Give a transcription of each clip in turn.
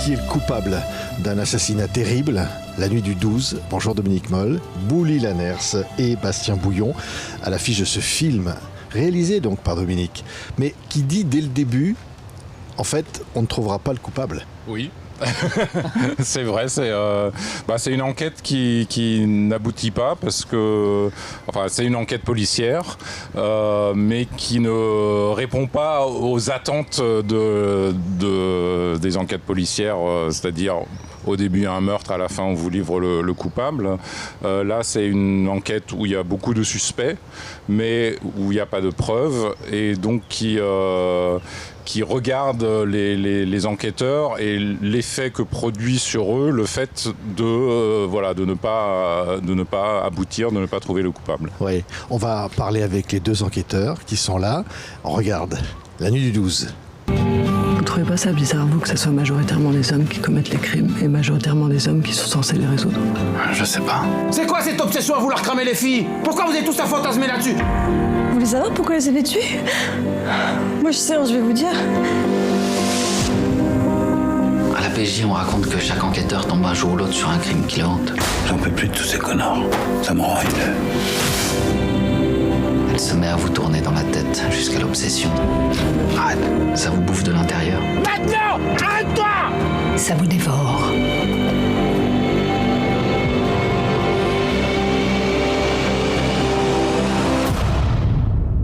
Qui est le coupable d'un assassinat terrible, la nuit du 12? Bonjour Dominique Moll, Bouli Lanners et Bastien Bouillon à l'affiche de ce film, réalisé donc par Dominique, mais qui dit dès le début, en fait, on ne trouvera pas le coupable. Oui. C'est vrai, c'est une enquête qui n'aboutit pas parce que, enfin, c'est une enquête policière, mais qui ne répond pas aux attentes des enquêtes policières, c'est-à-dire au début il y a un meurtre, à la fin on vous livre le coupable. Là c'est une enquête où il y a beaucoup de suspects, mais où il n'y a pas de preuves et donc qui regarde les enquêteurs et l'effet que produit sur eux le fait de ne pas aboutir, de ne pas trouver le coupable. Oui, on va parler avec les deux enquêteurs qui sont là. On regarde la nuit du 12. Vous trouvez pas ça bizarre, vous, que ce soit majoritairement des hommes qui commettent les crimes et majoritairement des hommes qui sont censés les résoudre? Je sais pas. C'est quoi cette obsession à vouloir cramer les filles? Pourquoi vous êtes tous à fantasmer là-dessus? Vous voulez savoir pourquoi elle s'est fait tuer? Moi je sais, je vais vous dire. À la PJ, on raconte que chaque enquêteur tombe un jour ou l'autre sur un crime qui le hante. J'en peux plus de tous ces connards. Ça me rend haineux. Elle se met à vous tourner dans la tête jusqu'à l'obsession. Arrête, ça vous bouffe de l'intérieur. Maintenant! Arrête-toi! Ça vous dévore.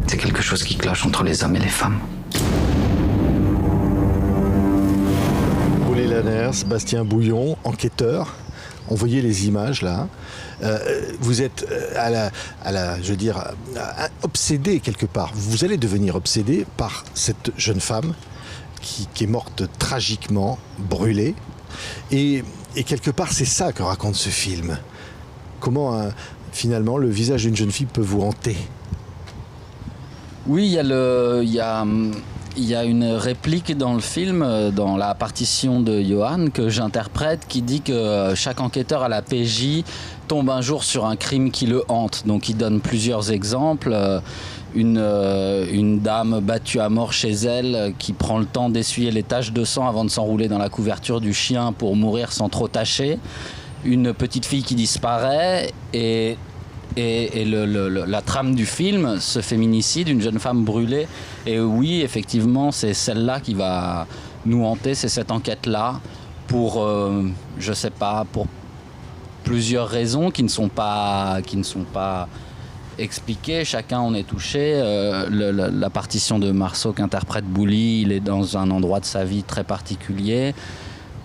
C'est quelque chose qui cloche entre les hommes et les femmes. Bouli Lanners, Bastien Bouillon, enquêteur. On voyait les images là. Vous êtes obsédé quelque part. Vous allez devenir obsédé par cette jeune femme qui est morte tragiquement, brûlée. Et quelque part, c'est ça que raconte ce film. Comment finalement le visage d'une jeune fille peut vous hanter? Oui, il y a une réplique dans le film, dans la partition de Johan, que j'interprète, qui dit que chaque enquêteur à la PJ tombe un jour sur un crime qui le hante. Donc il donne plusieurs exemples. Une dame battue à mort chez elle qui prend le temps d'essuyer les taches de sang avant de s'enrouler dans la couverture du chien pour mourir sans trop tacher. Une petite fille qui disparaît et la trame du film, ce féminicide, une jeune femme brûlée. Et oui, effectivement, c'est celle-là qui va nous hanter, c'est cette enquête-là, pour, je sais pas, pour plusieurs raisons qui ne sont pas expliquées. Chacun en est touché. La partition de Marceau qu'interprète Bouli, il est dans un endroit de sa vie très particulier.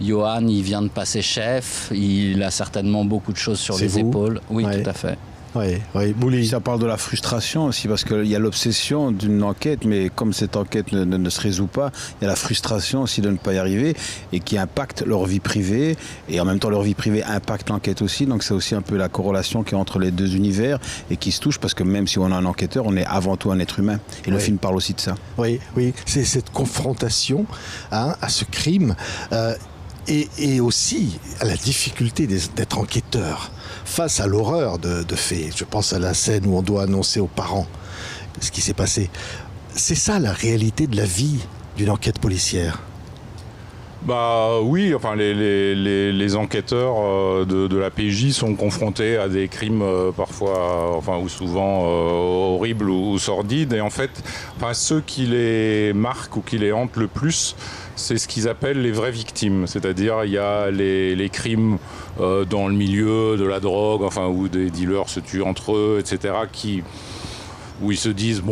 Johan, il vient de passer chef, il a certainement beaucoup de choses sur les épaules. Oui, ouais. Tout à fait. Oui, Bouli. Ça parle de la frustration aussi, parce qu'il y a l'obsession d'une enquête, mais comme cette enquête ne se résout pas, il y a la frustration aussi de ne pas y arriver, et qui impacte leur vie privée, et en même temps leur vie privée impacte l'enquête aussi, donc c'est aussi un peu la corrélation qui est entre les deux univers, et qui se touche, parce que même si on a un enquêteur, on est avant tout un être humain, et le film parle aussi de ça. Oui, c'est cette confrontation à ce crime, et aussi à la difficulté d'être enquêteur face à l'horreur de faits. Je pense à la scène où on doit annoncer aux parents ce qui s'est passé. C'est ça la réalité de la vie d'une enquête policière. Bah oui, enfin les enquêteurs de la PJ sont confrontés à des crimes parfois, ou souvent horribles ou sordides, et en fait, ceux qui les marquent ou qui les hantent le plus, c'est ce qu'ils appellent les vraies victimes. C'est-à-dire, il y a les crimes dans le milieu de la drogue, où des dealers se tuent entre eux, etc., où ils se disent,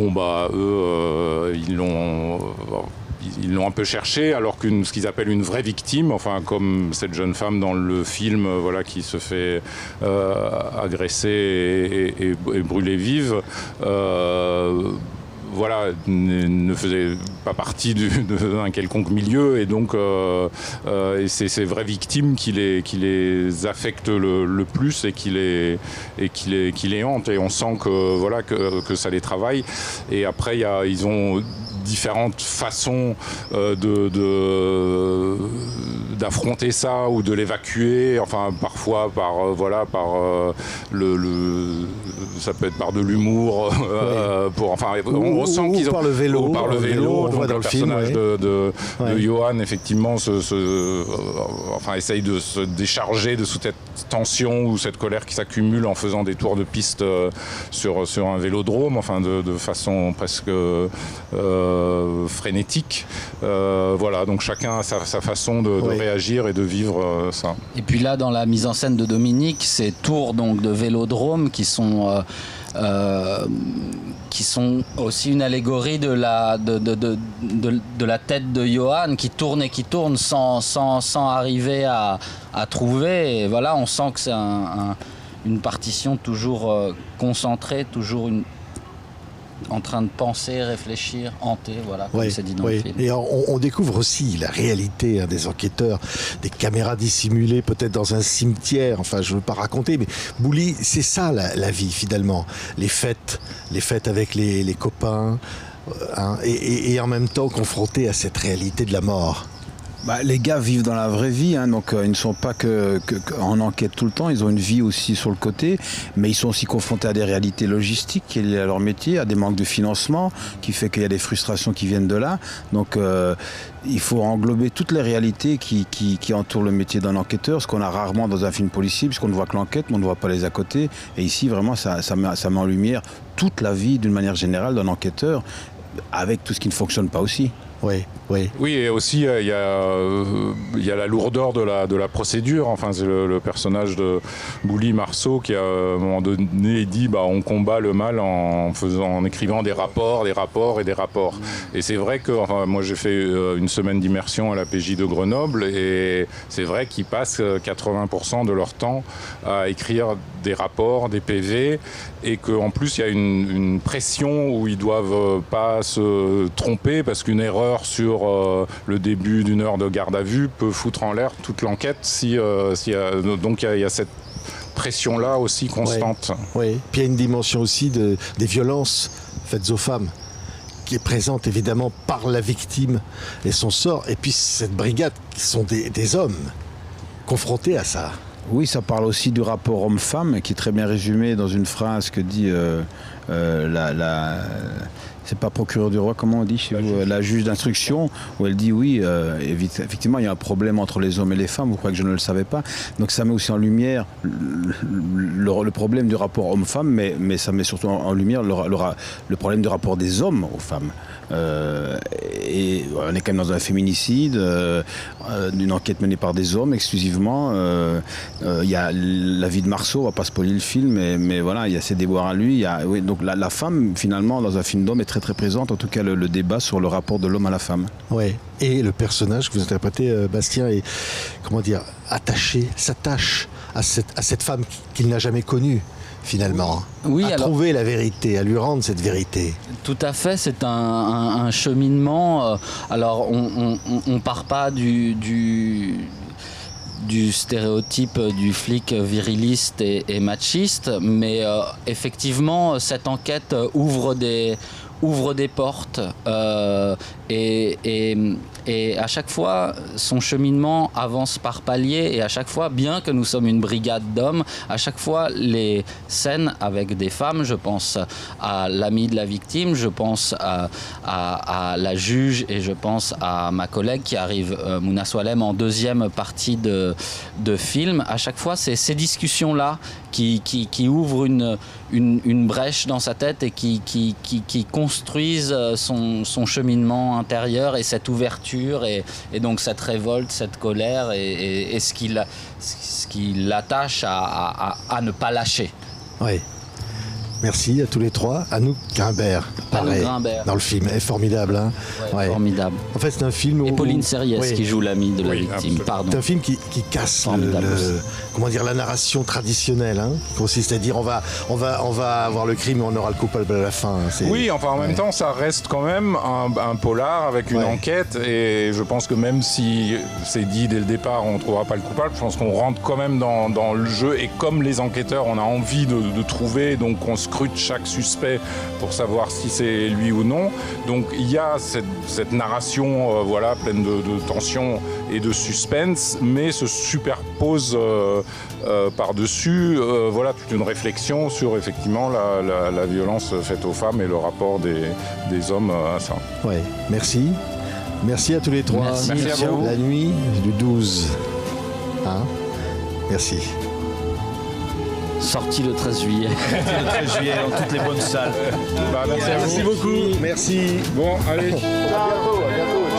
eux, ils l'ont un peu cherché, alors ce qu'ils appellent une vraie victime, comme cette jeune femme dans le film, qui se fait agresser et brûler vive, ne faisait pas partie d'un quelconque milieu, et donc et c'est ces vraies victimes qui les affectent le plus et qui les hantent, et on sent que ça les travaille. Et après ils ont différentes façons d'affronter ça ou de l'évacuer. Enfin, parfois par ça peut être par de l'humour. On sent qu'ils ont par le vélo. Par le vélo. On voit dans le personnage film, de Johan, effectivement, essaye de se décharger de toute cette tension ou cette colère qui s'accumule en faisant des tours de piste sur un vélodrome, de façon presque frénétique. Donc chacun a sa façon de réagir et de vivre ça. Et puis là, dans la mise en scène de Dominique, ces tours donc de vélodrome qui sont aussi une allégorie de la tête de Johan qui tourne et qui tourne sans arriver à trouver. Et voilà, on sent que c'est une partition toujours concentrée, toujours en train de penser, réfléchir, hanter, comme c'est dit dans le film. Et on découvre aussi la réalité des enquêteurs, des caméras dissimulées peut-être dans un cimetière, je ne veux pas raconter, mais Bouli, c'est ça la vie finalement, les fêtes avec les copains, et en même temps confrontés à cette réalité de la mort. Les gars vivent dans la vraie vie, donc ils ne sont pas en enquête tout le temps, ils ont une vie aussi sur le côté, mais ils sont aussi confrontés à des réalités logistiques qui est liées à leur métier, à des manques de financement, qui fait qu'il y a des frustrations qui viennent de là. Donc il faut englober toutes les réalités qui entourent le métier d'un enquêteur, ce qu'on a rarement dans un film policier, puisqu'on ne voit que l'enquête, mais on ne voit pas les à côté. Et ici, vraiment, ça met en lumière toute la vie, d'une manière générale, d'un enquêteur, avec tout ce qui ne fonctionne pas aussi. Oui, et aussi il y a la lourdeur de la procédure. C'est le personnage de Bouli Marceau qui à un moment donné dit on combat le mal en écrivant des rapports. Et c'est vrai que moi j'ai fait une semaine d'immersion à la PJ de Grenoble et c'est vrai qu'ils passent 80% de leur temps à écrire des rapports, des PV, et qu'en plus il y a une pression où ils doivent pas se tromper parce qu'une erreur sur le début d'une heure de garde à vue peut foutre en l'air toute l'enquête donc il y a cette pression-là aussi constante. Oui. Puis il y a une dimension aussi des violences faites aux femmes qui est présente évidemment par la victime et son sort, et puis cette brigade qui sont des hommes confrontés à ça. Oui, ça parle aussi du rapport homme-femme qui est très bien résumé dans une phrase que dit c'est pas procureur du roi, comment on dit chez vous, la juge d'instruction, où elle dit effectivement il y a un problème entre les hommes et les femmes, vous croyez que je ne le savais pas. Donc ça met aussi en lumière le problème du rapport homme-femme, mais ça met surtout en lumière le problème du rapport des hommes aux femmes. Et on est quand même dans un féminicide, une enquête menée par des hommes exclusivement. Il y a la vie de Marceau, on va pas spoiler le film, mais voilà, il y a ses déboires à lui. Donc la femme, finalement, dans un film d'homme, est très très présente, en tout cas le débat sur le rapport de l'homme à la femme. Oui, et le personnage que vous interprétez, Bastien, est, s'attache à cette femme qu'il n'a jamais connue. Finalement, trouver la vérité, à lui rendre cette vérité. Tout à fait, c'est un cheminement. Alors, on part pas du stéréotype du flic viriliste et machiste, mais effectivement, cette enquête ouvre des portes et à chaque fois son cheminement avance par paliers, et à chaque fois, bien que nous sommes une brigade d'hommes, à chaque fois les scènes avec des femmes, je pense à l'amie de la victime, je pense à la juge, et je pense à ma collègue qui arrive, Mouna Swalem, en deuxième partie de film. À chaque fois, c'est ces discussions-là qui ouvrent une brèche dans sa tête et qui construisent son cheminement intérieur, et cette ouverture et donc cette révolte, cette colère et ce qui l'attache à ne pas lâcher. Oui. Merci à tous les trois. Anouk Grimbert, pareil, dans le film. Elle est formidable. Formidable. En fait, c'est un film où... Et Pauline Sériès qui joue l'amie de la victime. Absolument. Pardon. C'est un film qui casse la narration traditionnelle, qui consiste à dire on va avoir le crime et on aura le coupable à la fin. En même temps, ça reste quand même un polar avec une enquête, et je pense que même si c'est dit dès le départ, on ne trouvera pas le coupable, je pense qu'on rentre quand même dans le jeu, et comme les enquêteurs, on a envie de trouver, donc on se scrute chaque suspect pour savoir si c'est lui ou non. Donc il y a cette narration voilà, pleine de tension et de suspense, mais se superpose par-dessus voilà, toute une réflexion sur effectivement la violence faite aux femmes et le rapport des hommes à ça. Ouais, merci. Merci à tous les trois. Merci à vous. La nuit du 12. Hein, merci. Sorti le 13 juillet. Le 13 juillet dans toutes les bonnes salles. Bah, merci à vous. Merci beaucoup. Merci. Bon, allez. À bientôt.